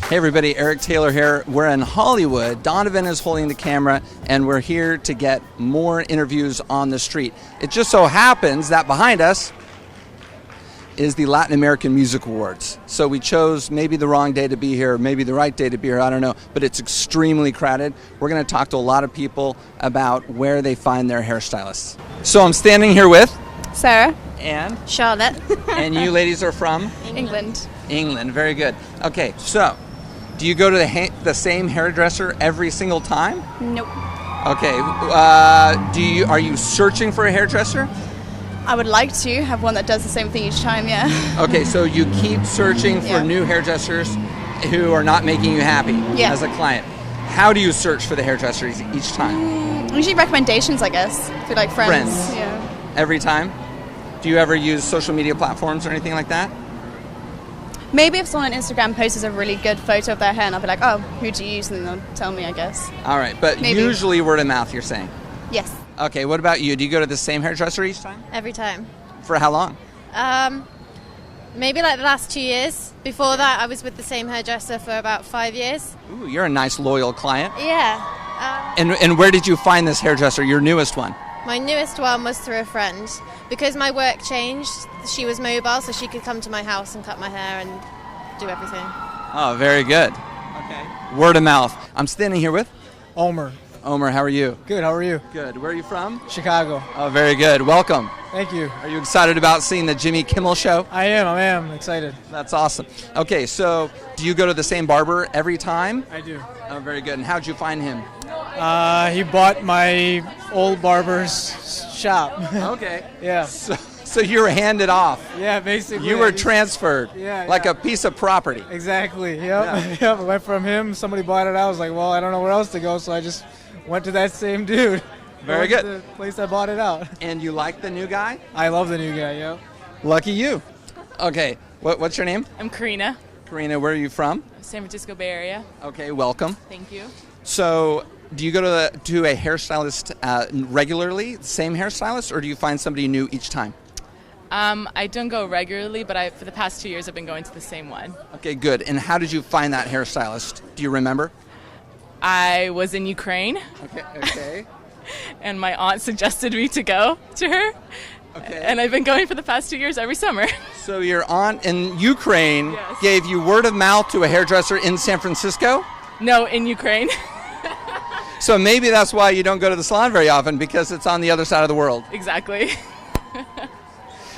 Hey everybody, Eric Taylor here. We're in Hollywood. Donovan is holding the camera, and we're here to get more interviews on the street. It just so happens that behind us is the Latin American Music Awards. So we chose maybe the wrong day to be here, maybe the right day to be here, I don't know, but it's extremely crowded. We're going to talk to a lot of people about where they find their hairstylists. So I'm standing here with Sarah. And Charlotte. And you ladies are from? England. England, very good. Okay, so do you go to the same hairdresser every single time? Nope. Okay, are you searching for a hairdresser? I would like to have one that does the same thing each time, yeah. Okay, so you keep searching for new hairdressers who are not making you happy as a client. How do you search for the hairdressers each time? Usually recommendations, I guess, through like friends. Yeah. Every time? Do you ever use social media platforms or anything like that? Maybe if someone on Instagram posts a really good photo of their hair and I'll be like, oh, who do you use? And then they'll tell me, I guess. All right, but usually word of mouth, you're saying? Yes. Okay, what about you? Do you go to the same hairdresser each time? Every time. For how long? Maybe like the last 2 years. Before that, I was with the same hairdresser for about 5 years. Ooh, you're a nice, loyal client. Yeah. And where did you find this hairdresser, your newest one? My newest one was through a friend. Because my work changed, she was mobile, so she could come to my house and cut my hair and do everything. Oh, very good. Okay. Word of mouth. I'm standing here with? Omer. Omer, how are you? Good, how are you? Good. Where are you from? Chicago. Oh, very good. Welcome. Thank you. Are you excited about seeing the Jimmy Kimmel show? I am excited. That's awesome. Okay, so do you go to the same barber every time? I do. Oh, very good. And how'd you find him? He bought my old barber's shop. Okay. Yeah. So you were handed off. Yeah, basically. You were transferred. Yeah. Like a piece of property. Exactly. Yep. Yep. I went from him. Somebody bought it. I was like, well, I don't know where else to go, so I just went to that same dude. Very good. The place I bought it out. And you like the new guy? I love the new guy. Yep. Lucky you. Okay. What's your name? I'm Karina. Karina, where are you from? San Francisco Bay Area. Okay, welcome. Thank you. So, do you go to a hairstylist regularly, same hairstylist, or do you find somebody new each time? I don't go regularly, but for the past 2 years I've been going to the same one. Okay, good. And how did you find that hairstylist? Do you remember? I was in Ukraine. Okay. And my aunt suggested me to go to her. Okay. And I've been going for the past 2 years every summer. So your aunt in Ukraine gave you word of mouth to a hairdresser in San Francisco? No, in Ukraine. So maybe that's why you don't go to the salon very often, because it's on the other side of the world. Exactly.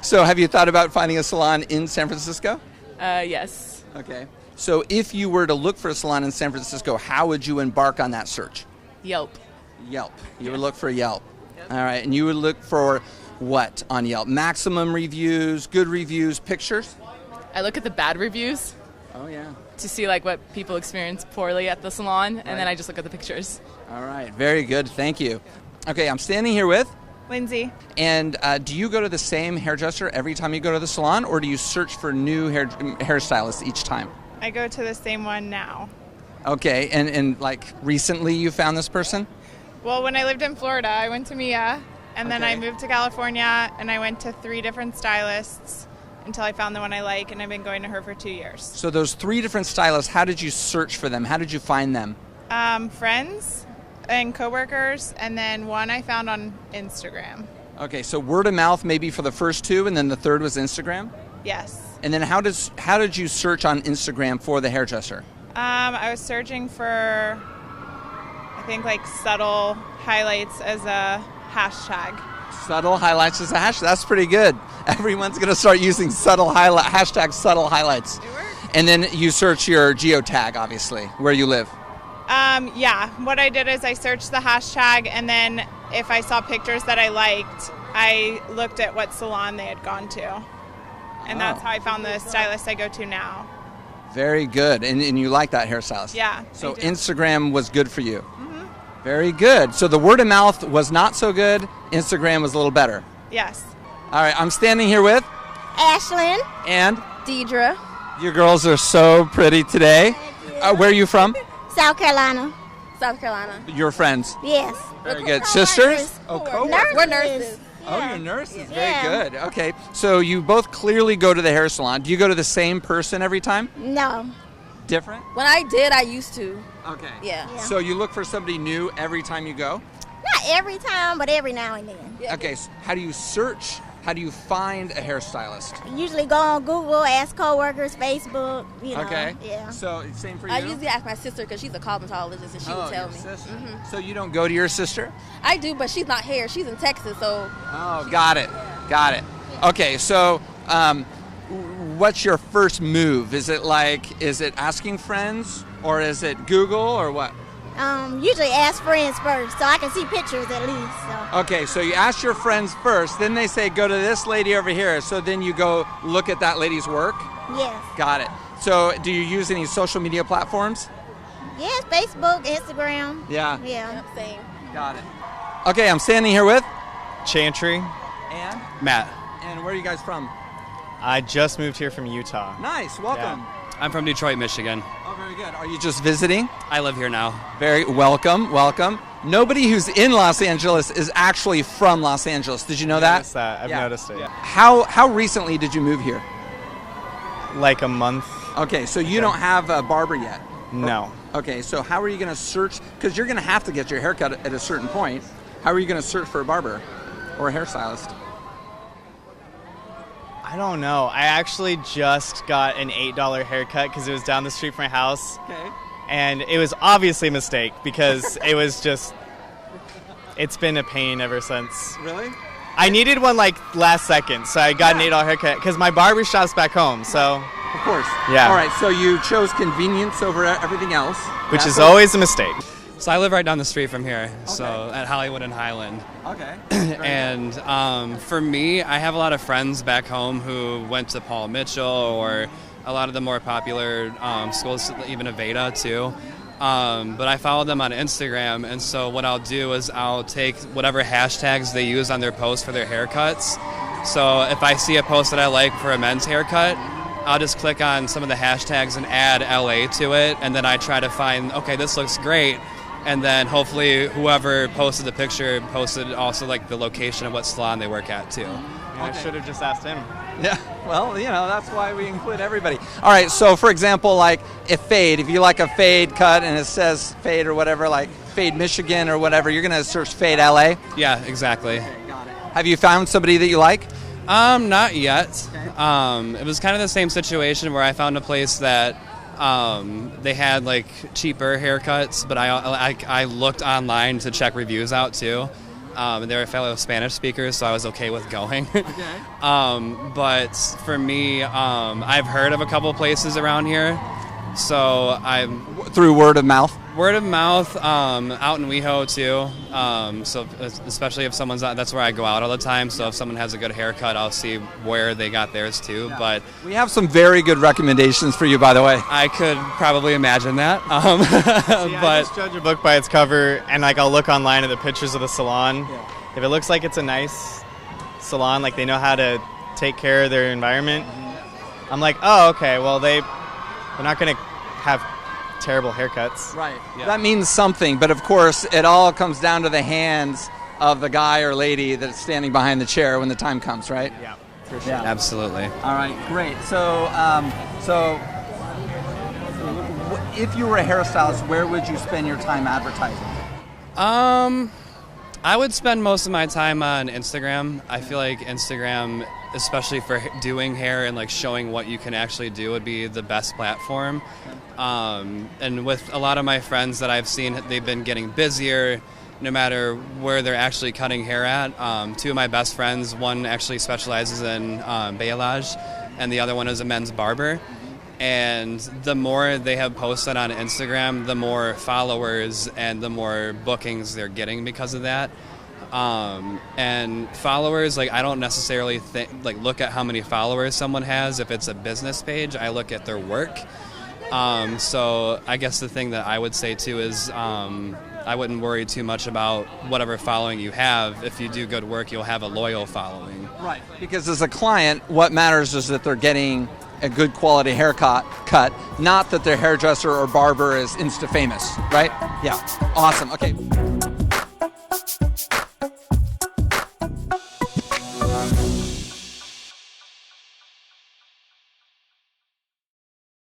So have you thought about finding a salon in San Francisco? Yes. Okay. So if you were to look for a salon in San Francisco, how would you embark on that search? Yelp. Yelp. You would look for Yelp. Yep. All right. And you would look for what on Yelp? Maximum reviews, good reviews, pictures? I look at the bad reviews. Oh, yeah. To see like what people experience poorly at the salon, and then I just look at the pictures. All right. Very good. Thank you. Okay. I'm standing here with Lindsay. And do you go to the same hairdresser every time you go to the salon, or do you search for new hairstylists each time? I go to the same one now. Okay, and like recently you found this person? Well, when I lived in Florida, I went to Mia, and then I moved to California, and I went to 3 different stylists until I found the one I like, and I've been going to her for 2 years. So those 3 different stylists, how did you search for them? How did you find them? Friends and coworkers, and then one I found on Instagram. Okay, so word of mouth maybe for the first 2, and then the third was Instagram? Yes. And then how did you search on Instagram for the hairdresser? I was searching for, I think, like subtle highlights as a hashtag. Subtle highlights as a hashtag. That's pretty good. Everyone's going to start using hashtag subtle highlights. It works. And then you search your geotag, obviously, where you live. Yeah. What I did is I searched the hashtag, and then if I saw pictures that I liked, I looked at what salon they had gone to. And that's how I found the stylist I go to now. Very good. And you like that hairstylist? Yeah. So Instagram was good for you? Mm-hmm. Very good. So the word of mouth was not so good. Instagram was a little better? Yes. All right. I'm standing here with Ashlyn. And Deidre. You girls are so pretty today. Where are you from? South Carolina. South Carolina. Your friends? Yes. Very good. Sisters? Oh, co-workers. We're nurses. Oh, you're nurses. Very good. Okay. So you both clearly go to the hair salon. Do you go to the same person every time? No. Different? When I did, I used to. Okay. Yeah. So you look for somebody new every time you go? Not every time, but every now and then. Okay, so how do you search? How do you find a hairstylist? Usually go on Google, ask coworkers, Facebook, Okay. Yeah. So same for you? I usually ask my sister because she's a cosmetologist and she would tell your me. sister. Mhm. So you don't go to your sister? I do, but she's not here. She's in Texas, so. Oh, got it. Okay, so what's your first move? Is it asking friends, or is it Google, or what? Usually ask friends first, so I can see pictures at least. So. Okay, so you ask your friends first, then they say go to this lady over here, so then you go look at that lady's work? Yes. Got it. So do you use any social media platforms? Yes, Facebook, Instagram. Yeah. Yeah. Yep, same. Got it. Okay, I'm standing here with Chantry. and Matt. and where are you guys from? I just moved here from Utah. Nice, welcome. I'm from Detroit, Michigan. Oh, very good. Are you just visiting? I live here now. Very welcome. Nobody who's in Los Angeles is actually from Los Angeles. Did you know that? I've noticed it. How recently did you move here? Like a month. Okay, so you don't have a barber yet? No. Okay, so how are you going to search? Because you're going to have to get your hair cut at a certain point. How are you going to search for a barber or a hairstylist? I don't know. I actually just got an $8 haircut because it was down the street from my house. Okay. And it was obviously a mistake because it was just, it's been a pain ever since. Really? I needed one like last second, so I got an $8 haircut because my barber shop's back home, so. Of course. Yeah. All right, so you chose convenience over everything else. Which is always a mistake. So I live right down the street from here, so at Hollywood and Highland. Okay. And for me, I have a lot of friends back home who went to Paul Mitchell or a lot of the more popular schools, even Aveda too. But I follow them on Instagram, and so what I'll do is I'll take whatever hashtags they use on their posts for their haircuts. So if I see a post that I like for a men's haircut, I'll just click on some of the hashtags and add LA to it, and then I try to find, okay, this looks great. And then hopefully whoever posted the picture posted also like the location of what salon they work at too. Yeah, I should have just asked him. Yeah, well, that's why we include everybody. All right, so for example, like if you like a fade cut and it says fade or whatever, like Fade Michigan or whatever, you're going to search Fade LA? Yeah, exactly. Okay, got it. Have you found somebody that you like? Not yet. Okay. It was kind of the same situation where I found a place that they had like cheaper haircuts, but I looked online to check reviews out too. And they were fellow Spanish speakers, so I was okay with going. Okay. But for me, I've heard of a couple places around here, so I'm through word of mouth. Word of mouth, out in WeHo too. So especially if someone's that's where I go out all the time. So if someone has a good haircut, I'll see where they got theirs too. Yeah. But we have some very good recommendations for you, by the way. I could probably imagine that. See, but I just judge a book by its cover, and like I'll look online at the pictures of the salon. Yeah. If it looks like it's a nice salon, like they know how to take care of their environment, I'm like, oh, okay. Well, they're not going to have terrible haircuts. Right. Yeah. That means something, but of course, it all comes down to the hands of the guy or lady that's standing behind the chair when the time comes, right? Yeah, for sure. Yeah. absolutely. All right, great. So, if you were a hairstylist, where would you spend your time advertising? I would spend most of my time on Instagram. I feel like Instagram, especially for doing hair and like showing what you can actually do, would be the best platform. And with a lot of my friends that I've seen, they've been getting busier no matter where they're actually cutting hair at. Two of my best friends, one actually specializes in balayage, and the other one is a men's barber. And the more they have posted on Instagram, the more followers and the more bookings they're getting because of that. And followers, like I don't necessarily look at how many followers someone has. If it's a business page, I look at their work. So I guess the thing that I would say too is I wouldn't worry too much about whatever following you have. If you do good work, you'll have a loyal following. Right. Because as a client, what matters is that they're getting a good quality haircut, not that their hairdresser or barber is Insta famous, right? Yeah. Awesome. Okay.